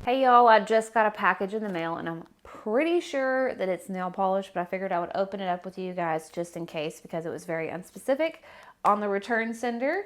Hey y'all, I just got a package in the mail and I'm pretty sure that it's nail polish, but I figured I would open it up with you guys just in case because it was very unspecific. On the return sender,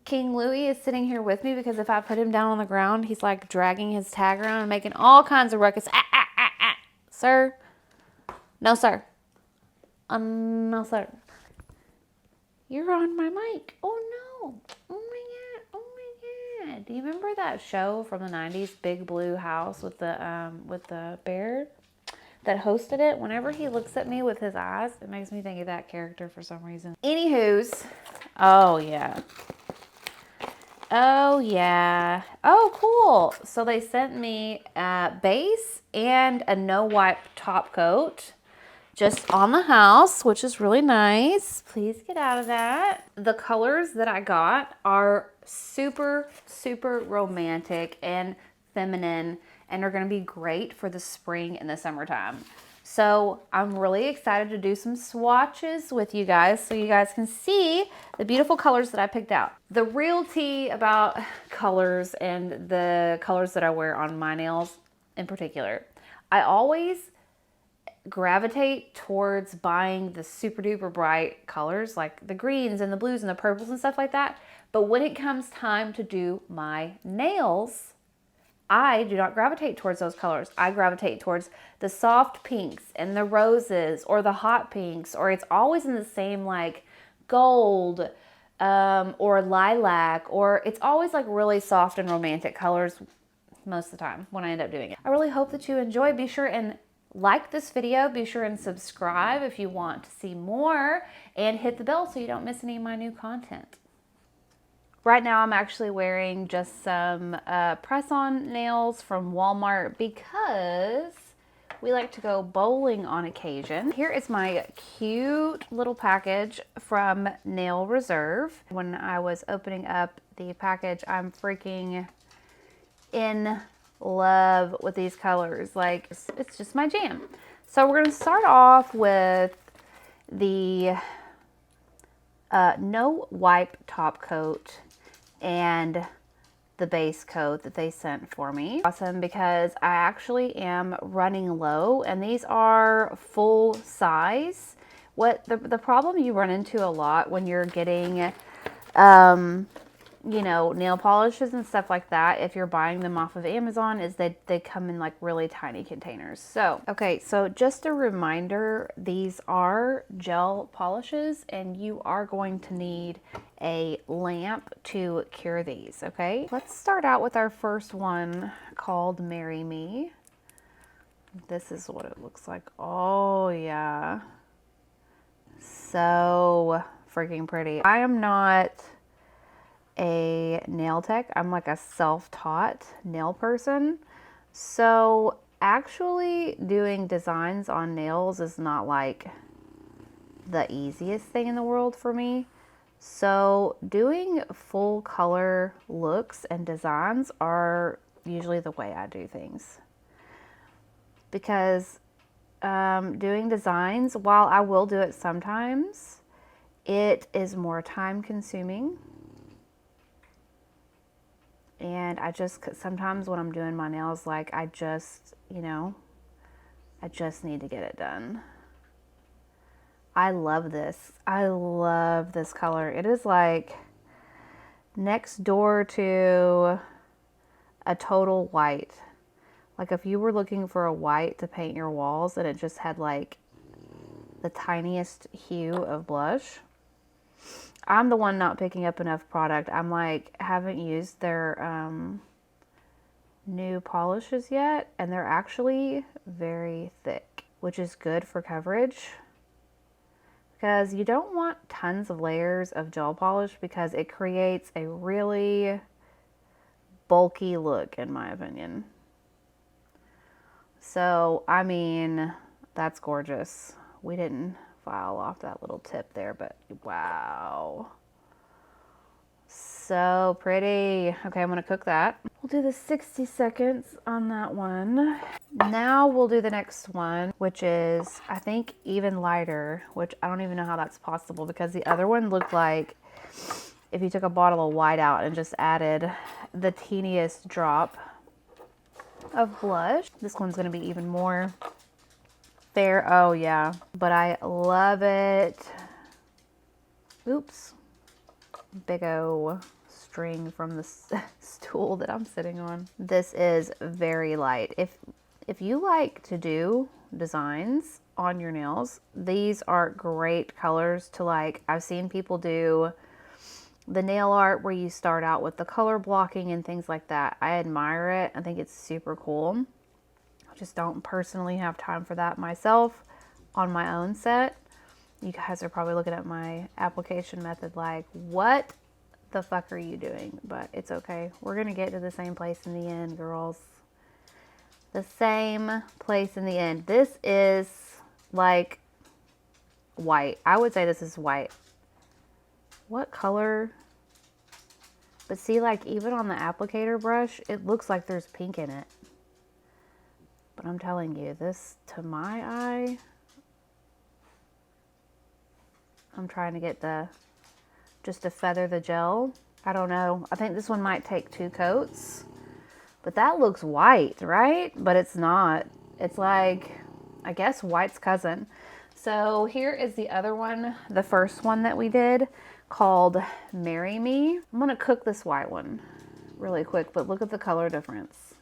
King Louie is sitting here with me because if I put him down on the ground, he's like dragging his tag around and making all kinds of ruckus. Ah, ah, ah, ah. Sir? No, sir. No, sir. You're on my mic. Oh no. Oh my god. Oh my god. Do you remember that show from the 90s, Big Blue House with the bear that hosted it? Whenever he looks at me with his eyes, it makes me think of that character for some reason. Anywho's, oh yeah. Oh yeah. Oh cool. So they sent me a base and a no wipe top coat. Just on the house, which is really nice. Please get out of that. The colors that I got are super, super romantic and feminine and are gonna be great for the spring and the summertime. So I'm really excited to do some swatches with you guys so you guys can see the beautiful colors that I picked out. The real tea about colors and the colors that I wear on my nails in particular, I always gravitate towards buying the super duper bright colors like the greens and the blues and the purples and stuff like that. But when it comes time to do my nails, I do not gravitate towards those colors. I gravitate towards the soft pinks and the roses or the hot pinks, or it's always in the same like gold or lilac, or it's always like really soft and romantic colors most of the time when I end up doing it. I really hope that you enjoy. Be sure and like this video, be sure and subscribe if you want to see more, and hit the bell so you don't miss any of my new content. Right now I'm actually wearing just some press-on nails from Walmart because we like to go bowling on occasion. Here is my cute little package from NAIL Reserve. When I was opening up the package, I'm freaking in love with these colors. Like, it's just my jam. So we're gonna start off with the no wipe top coat and the base coat that they sent for me. Awesome, because I actually am running low and these are full size. What the problem you run into a lot when you're getting you know, nail polishes and stuff like that, if you're buying them off of Amazon, is that they come in like really tiny containers. So, okay, so just a reminder, these are gel polishes and you are going to need a lamp to cure these, okay? Let's start out with our first one called Marry Me. This is what it looks like. Oh yeah. So freaking pretty. I am not a nail tech. I'm like a self-taught nail person. So actually doing designs on nails is not like the easiest thing in the world for me. So doing full color looks and designs are usually the way I do things. Because doing designs, while I will do it sometimes, it is more time consuming. And I just, sometimes when I'm doing my nails, like I just, you know, I just need to get it done. I love this. I love this color. It is like next door to a total white. Like if you were looking for a white to paint your walls and it just had like the tiniest hue of blush. I'm the one not picking up enough product. I'm like, haven't used their new polishes yet, and they're actually very thick, which is good for coverage because you don't want tons of layers of gel polish because it creates a really bulky look, in my opinion. So, I mean, that's gorgeous. We didn't file off that little tip there, but wow, so pretty. Okay, I'm gonna cook that. We'll do the 60 seconds on that one. Now we'll do the next one, which is I think even lighter, which I don't even know how that's possible because the other one looked like if you took a bottle of white out and just added the teeniest drop of blush. This one's gonna be even more fair. Oh yeah, but I love it. Oops, big O string from the stool that I'm sitting on. This is very light. If you like to do designs on your nails, these are great colors to like. I've seen people do the nail art where you start out with the color blocking and things like that. I admire it. I think it's super cool. I just don't personally have time for that myself on my own set. You guys are probably looking at my application method like, what the fuck are you doing? But it's okay. We're gonna get to the same place in the end, girls. The same place in the end. This is like white. I would say this is white. What color? But see, like even on the applicator brush, it looks like there's pink in it. But I'm telling you, this to my eye, I'm trying to get just to feather the gel. I don't know. I think this one might take 2 coats. But that looks white, right? But it's not. It's like, I guess, white's cousin. So here is the other one, the first one that we did, called Marry Me. I'm gonna cook this white one really quick, but look at the color difference.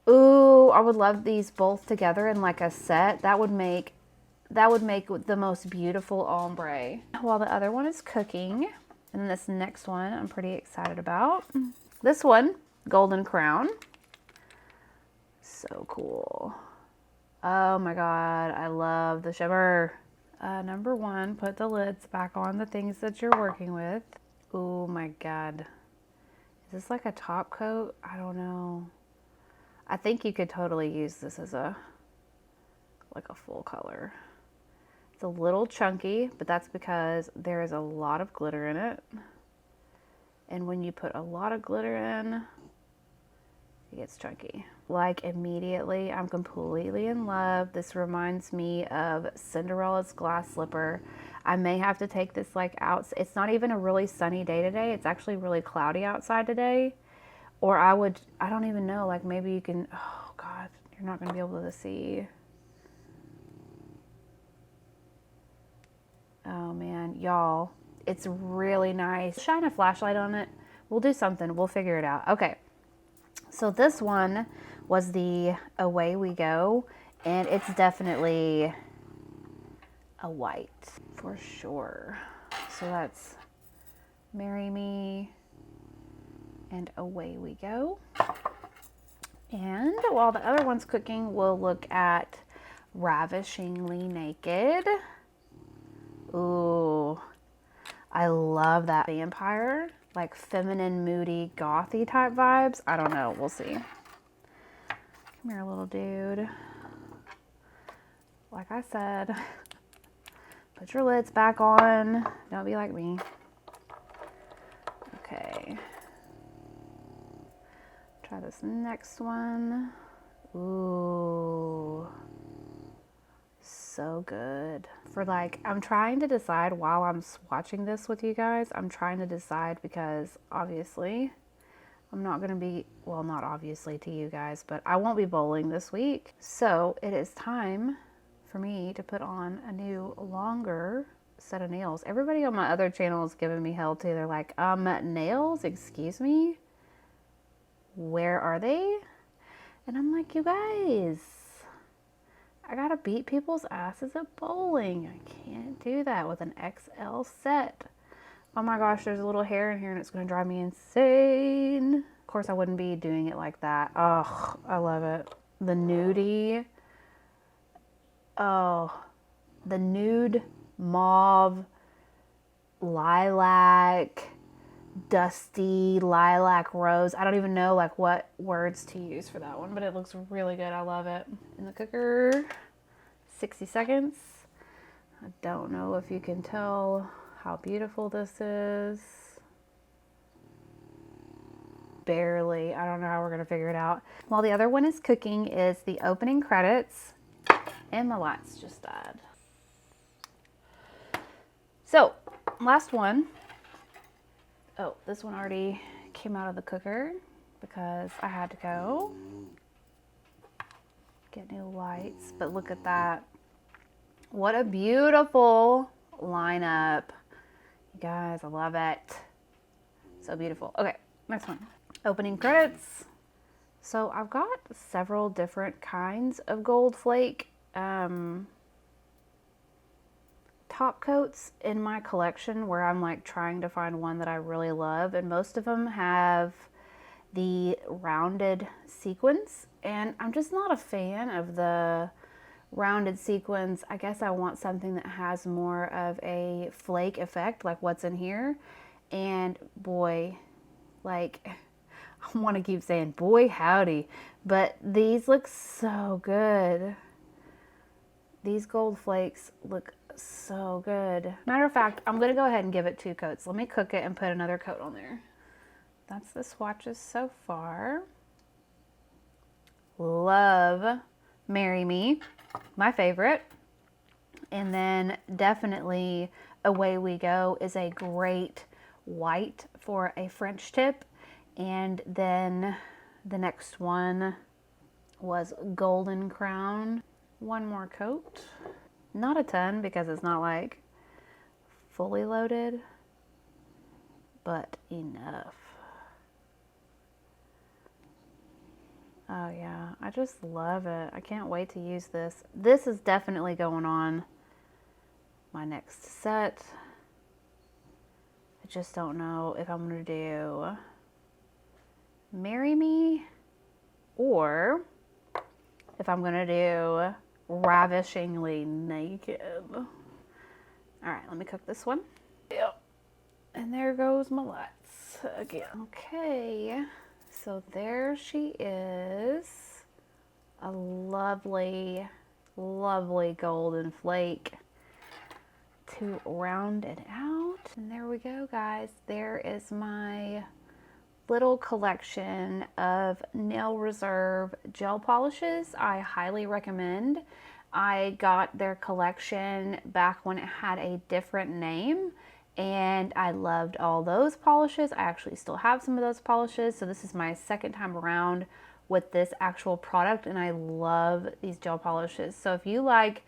Ooh, I would love these both together in like a set. That would make the most beautiful ombre. While the other one is cooking, and this next one I'm pretty excited about. This one, Golden Crown. So cool. Oh my God, I love the shimmer. Number 1, put the lids back on the things that you're working with. Oh my God. Is this like a top coat? I don't know. I think you could totally use this as like a full color. It's a little chunky, but that's because there is a lot of glitter in it. And when you put a lot of glitter in, it gets chunky. Like immediately, I'm completely in love. This reminds me of Cinderella's glass slipper. I may have to take this like out. It's not even a really sunny day today. It's actually really cloudy outside today. Or I don't even know, like maybe you can, oh God, you're not gonna be able to see. Oh man, y'all, it's really nice. Shine a flashlight on it. We'll do something, we'll figure it out. Okay, so this one was the Away We Go, and it's definitely a white for sure. So that's Marry Me and Away We Go. And while the other one's cooking, we'll look at Ravishingly Naked. Ooh, I love that vampire, like feminine, moody, gothy type vibes. I don't know, we'll see. Come here, little dude. Like I said, put your lids back on. Don't be like me. Okay. Try this next one. Ooh. So good. For like, I'm trying to decide while I'm swatching this with you guys, I'm trying to decide because obviously I'm not going to be, well, not obviously to you guys, but I won't be bowling this week. So it is time for me to put on a new longer set of nails. Everybody on my other channel is giving me hell too. They're like, nails, excuse me? Where are they? And I'm like, you guys, I gotta beat people's asses at bowling. I can't do that with an XL set. Oh my gosh, there's a little hair in here and it's gonna drive me insane. Of course, I wouldn't be doing it like that. Oh, I love it. The nudie. Oh, the nude mauve, lilac, dusty lilac rose. I don't even know like what words to use for that one, but it looks really good. I love it. In the cooker, 60 seconds. I don't know if you can tell how beautiful this is. Barely. I don't know how we're gonna figure it out. While the other one is cooking is the opening credits, and my lights just died. So last one. Oh, this one already came out of the cooker because I had to go. get new lights, but look at that. What a beautiful lineup. You guys, I love it. So beautiful. Okay, next one. Opening credits. So I've got several different kinds of gold flake top coats in my collection where I'm like trying to find one that I really love, and most of them have the rounded sequins, and I'm just not a fan of the rounded sequins. I guess I want something that has more of a flake effect like what's in here. And boy, like, I want to keep saying boy howdy, but these look so good. These gold flakes look so good. Matter of fact, I'm gonna go ahead and give it 2 coats. Let me cook it and put another coat on there. That's the swatches so far. Love Marry Me, my favorite. And then definitely Away We Go is a great white for a French tip. And then the next one was Golden Crown. One more coat. Not a ton because it's not like fully loaded, but enough. Oh yeah, I just love it. I can't wait to use this. This is definitely going on my next set. I just don't know if I'm gonna do Marry Me or if I'm gonna do Ravishingly Naked. All right, let me cook this one. Yep. And there goes my lights again. Okay, so there she is. A lovely, lovely golden flake to round it out. And there we go, guys. There is my little collection of NAIL RESERVE gel polishes. I highly recommend. I got their collection back when it had a different name, and I loved all those polishes. I actually still have some of those polishes, so this is my second time around with this actual product, and I love these gel polishes. So if you like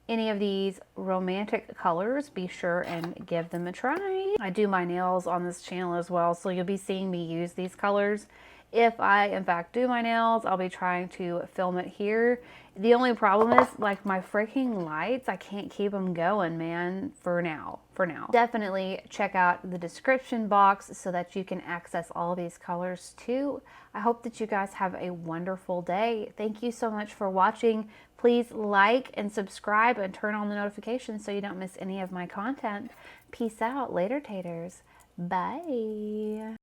any of these romantic colors, be sure and give them a try. I do my nails on this channel as well, so you'll be seeing me use these colors. If I in fact do my nails, I'll be trying to film it here. The only problem is like my freaking lights, I can't keep them going, man, for now. Definitely check out the description box so that you can access all these colors too. I hope that you guys have a wonderful day. Thank you so much for watching. Please like and subscribe and turn on the notifications so you don't miss any of my content. Peace out. Later, taters. Bye.